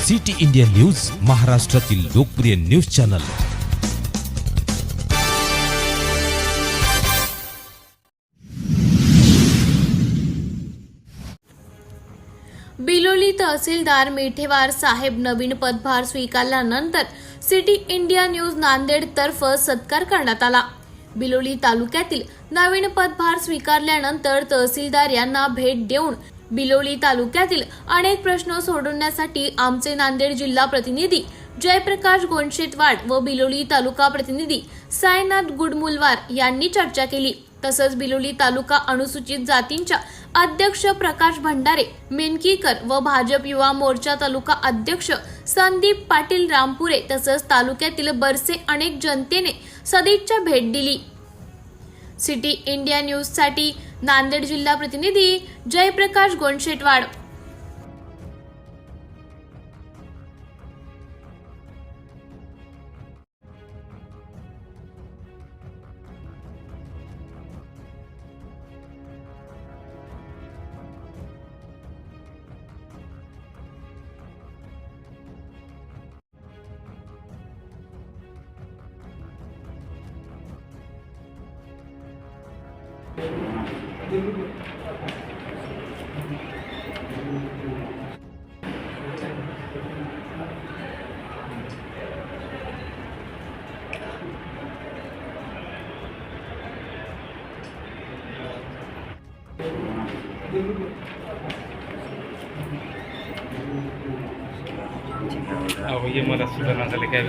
City India news, महाराष्ट्रातील लोकप्रिय news channel. Biloli तहसीलदार मिठेवार साहेब नवीन पदभार स्वीकारल्यानंतर सिटी इंडिया न्यूज नांदेड तर्फ सत्कार करण्यात आला। बिलोली तालुक्यातील नवीन पदभार स्वीकारल्यानंतर तहसीलदार यांना भेट देऊन बिलोली तालुक्यातील अनेक प्रश्न सोडवण्यासाठी आमचे नांदेड जिल्हा प्रतिनिधी जयप्रकाश गोंशेटवाड व बिलोली तालुका प्रतिनिधी साईनाथ गुडमुलवार यांनी चर्चा केली। तसंच बिलोली तालुका अनुसूचित जातींच्या अध्यक्ष प्रकाश भंडारे मेनकीकर व भाजप युवा मोर्चा तालुका अध्यक्ष संदीप पाटील रामपुरे तसंच तालुक्यातील बरसे अनेक जनतेने सदिच्छा भेट दिली। सिटी इंडिया न्यूज साठी नांदेड जिल्हा प्रतिनिधी जयप्रकाश गोंशेटवाड। ये मला सुधारणा झाले काय